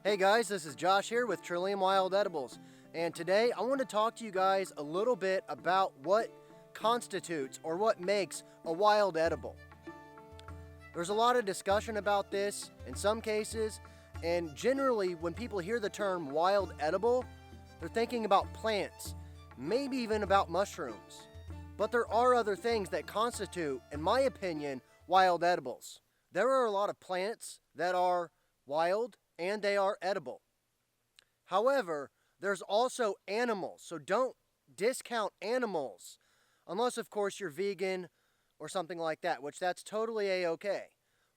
Hey guys, this is Josh here with Trillium Wild Edibles, and today I want to talk to you guys a little bit about what constitutes or what makes a wild edible. There's a lot of discussion about this in some cases, and generally when people hear the term wild edible, they're thinking about plants, maybe even about mushrooms. But there are other things that constitute, in my opinion, wild edibles. There are a lot of plants that are wild and they are edible. However, there's also animals, so don't discount animals, unless of course you're vegan or something like that, which that's totally a-okay.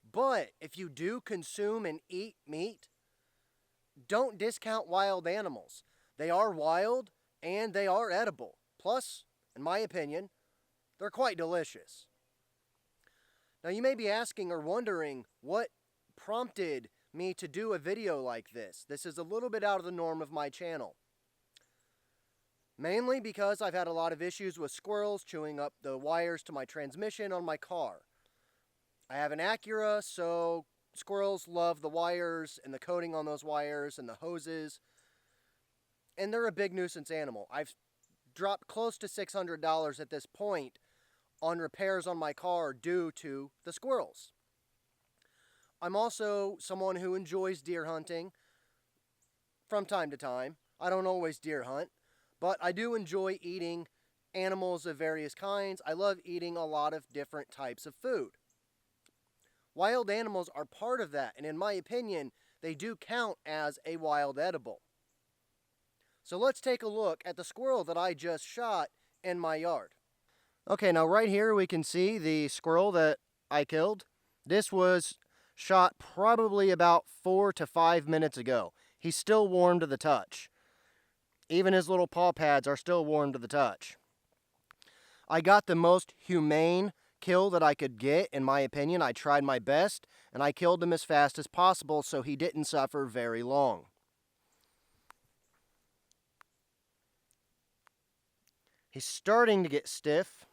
But if you do consume and eat meat, don't discount wild animals. They are wild and they are edible. Plus, in my opinion, they're quite delicious. Now you may be asking or wondering what prompted me to do a video like this. This is a little bit out of the norm of my channel. Mainly because I've had a lot of issues with squirrels chewing up the wires to my transmission on my car. I have an Acura, so squirrels love the wires and the coating on those wires and the hoses. And they're a big nuisance animal. I've dropped close to $600 at this point on repairs on my car due to the squirrels. I'm also someone who enjoys deer hunting from time to time. I don't always deer hunt, but I do enjoy eating animals of various kinds. I love eating a lot of different types of food. Wild animals are part of that, and in my opinion, they do count as a wild edible. So let's take a look at the squirrel that I just shot in my yard. Okay, now right here we can see the squirrel that I killed. This was shot probably about 4 to 5 minutes ago. He's still warm to the touch. Even his little paw pads are still warm to the touch. I got the most humane kill that I could get, in my opinion. I tried my best, and I killed him as fast as possible so he didn't suffer very long. He's starting to get stiff,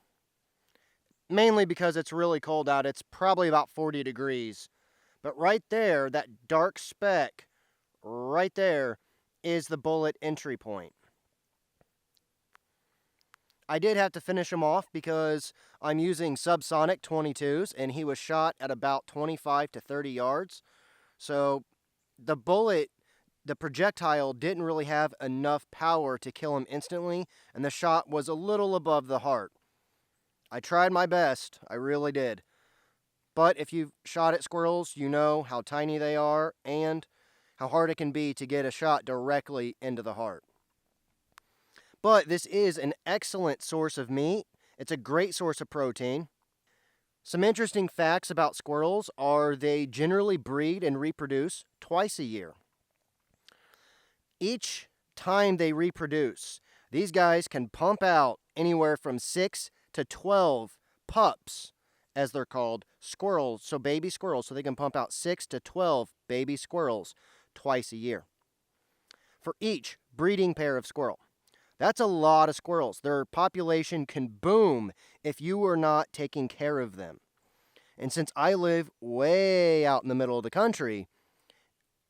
mainly because it's really cold out. It's probably about 40 degrees. But right there, that dark speck, right there, is the bullet entry point. I did have to finish him off because I'm using subsonic 22s, and he was shot at about 25 to 30 yards. So the bullet, the projectile, didn't really have enough power to kill him instantly, and the shot was a little above the heart. I tried my best, I really did. But if you've shot at squirrels, you know how tiny they are and how hard it can be to get a shot directly into the heart. But this is an excellent source of meat. It's a great source of protein. Some interesting facts about squirrels are they generally breed and reproduce twice a year. Each time they reproduce, these guys can pump out anywhere from 6 to 12 pups, as they're called, squirrels, so baby squirrels, so they can pump out 6 to 12 baby squirrels twice a year for each breeding pair of squirrel. That's a lot of squirrels. Their population can boom if you are not taking care of them. And since I live way out in the middle of the country,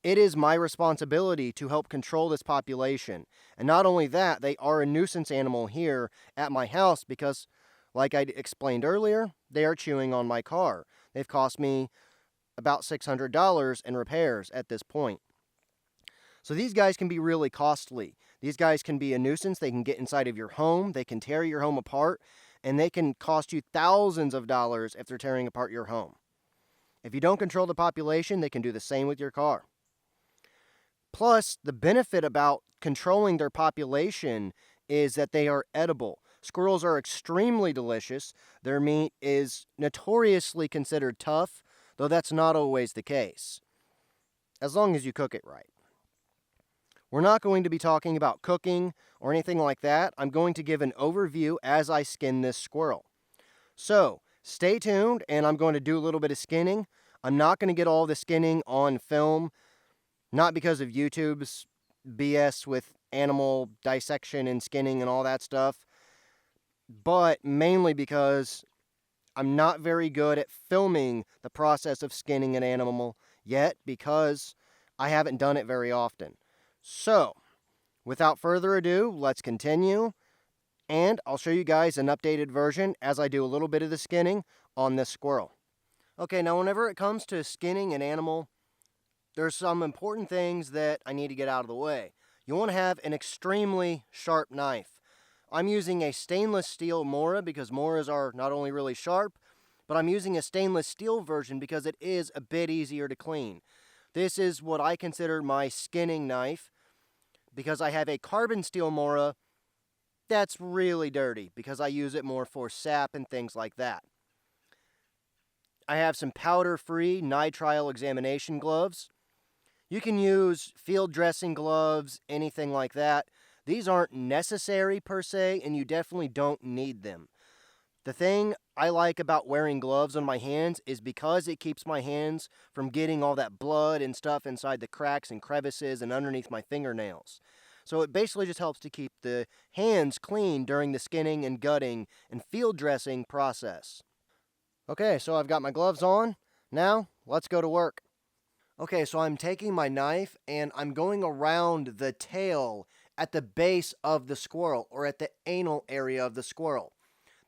it is my responsibility to help control this population. And not only that, they are a nuisance animal here at my house because, like I explained earlier, they are chewing on my car. They've cost me about $600 in repairs at this point. So these guys can be really costly. These guys can be a nuisance. They can get inside of your home. They can tear your home apart. And they can cost you thousands of dollars if they're tearing apart your home. If you don't control the population, they can do the same with your car. Plus, the benefit about controlling their population is that they are edible. Squirrels are extremely delicious. Their meat is notoriously considered tough, though that's not always the case, as long as you cook it right. We're not going to be talking about cooking or anything like that. I'm going to give an overview as I skin this squirrel. So, stay tuned, and I'm going to do a little bit of skinning. I'm not going to get all the skinning on film, not because of YouTube's BS with animal dissection and skinning and all that stuff, but mainly because I'm not very good at filming the process of skinning an animal yet because I haven't done it very often. So, without further ado, let's continue, and I'll show you guys an updated version as I do a little bit of the skinning on this squirrel. Okay, now whenever it comes to skinning an animal, there's some important things that I need to get out of the way. You want to have an extremely sharp knife. I'm using a stainless steel Mora because Moras are not only really sharp, but I'm using a stainless steel version because it is a bit easier to clean. This is what I consider my skinning knife because I have a carbon steel Mora that's really dirty because I use it more for sap and things like that. I have some powder-free nitrile examination gloves. You can use field dressing gloves, anything like that. These aren't necessary per se, and you definitely don't need them. The thing I like about wearing gloves on my hands is because it keeps my hands from getting all that blood and stuff inside the cracks and crevices and underneath my fingernails. So it basically just helps to keep the hands clean during the skinning and gutting and field dressing process. Okay, so I've got my gloves on. Now, let's go to work. Okay, so I'm taking my knife and I'm going around the tail at the base of the squirrel or at the anal area of the squirrel.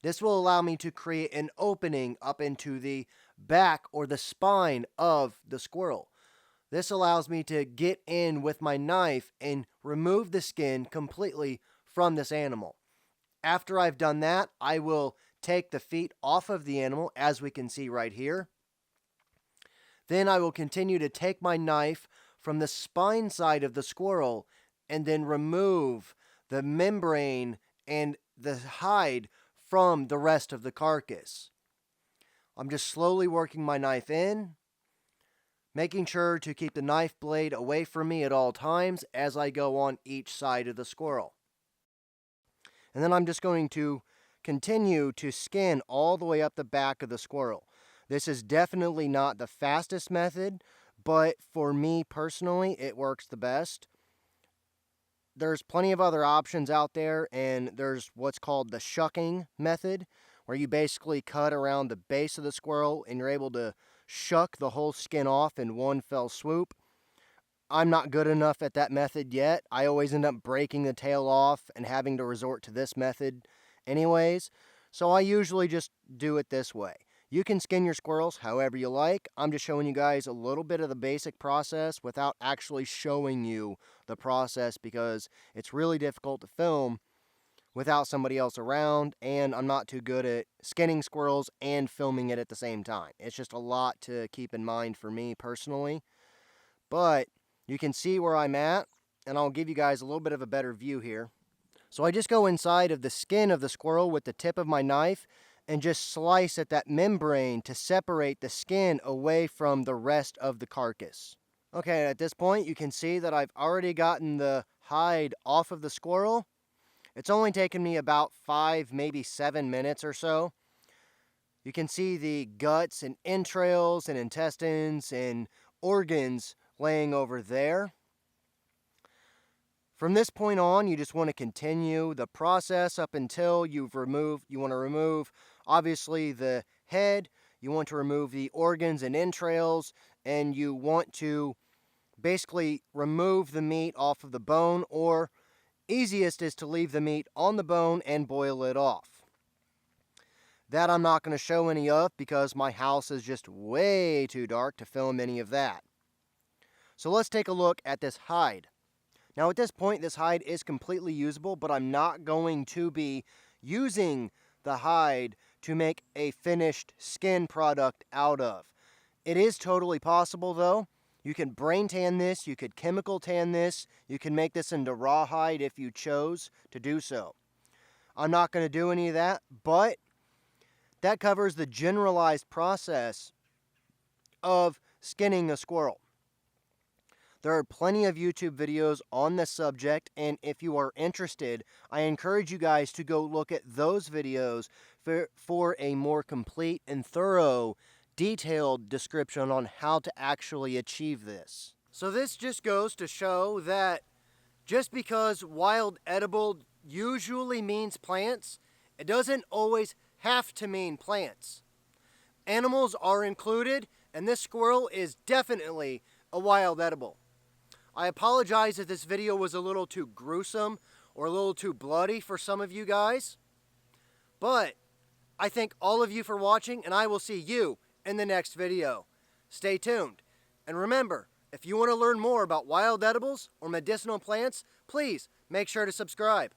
This will allow me to create an opening up into the back or the spine of the squirrel. This allows me to get in with my knife and remove the skin completely from this animal. After I've done that, I will take the feet off of the animal, as we can see right here. Then I will continue to take my knife from the spine side of the squirrel and then remove the membrane and the hide from the rest of the carcass. I'm just slowly working my knife in, making sure to keep the knife blade away from me at all times as I go on each side of the squirrel. And then I'm just going to continue to skin all the way up the back of the squirrel. This is definitely not the fastest method, but for me personally, it works the best. There's plenty of other options out there, and there's what's called the shucking method, where you basically cut around the base of the squirrel and you're able to shuck the whole skin off in one fell swoop. I'm not good enough at that method yet. I always end up breaking the tail off and having to resort to this method anyways, so I usually just do it this way. You can skin your squirrels however you like. I'm just showing you guys a little bit of the basic process without actually showing you the process because it's really difficult to film without somebody else around, and I'm not too good at skinning squirrels and filming it at the same time. It's just a lot to keep in mind for me personally. But you can see where I'm at, and I'll give you guys a little bit of a better view here. So I just go inside of the skin of the squirrel with the tip of my knife and just slice at that membrane to separate the skin away from the rest of the carcass. Okay, at this point you can see that I've already gotten the hide off of the squirrel. It's only taken me about 5, maybe 7 minutes or so. You can see the guts and entrails and intestines and organs laying over there. From this point on, you just want to continue the process up until you want to remove, obviously, the head, you want to remove the organs and entrails, and you want to basically remove the meat off of the bone, or easiest is to leave the meat on the bone and boil it off. That I'm not going to show any of because my house is just way too dark to film any of that. So let's take a look at this hide. Now at this point, this hide is completely usable, but I'm not going to be using the hide to make a finished skin product out of. It is totally possible though. You can brain tan this, you could chemical tan this, you can make this into rawhide if you chose to do so. I'm not going to do any of that, but that covers the generalized process of skinning a squirrel. There are plenty of YouTube videos on this subject, and if you are interested, I encourage you guys to go look at those videos for a more complete and thorough, detailed description on how to actually achieve this. So this just goes to show that just because wild edible usually means plants, it doesn't always have to mean plants. Animals are included, and this squirrel is definitely a wild edible. I apologize if this video was a little too gruesome or a little too bloody for some of you guys. But I thank all of you for watching, and I will see you in the next video. Stay tuned. And remember, if you want to learn more about wild edibles or medicinal plants, please make sure to subscribe.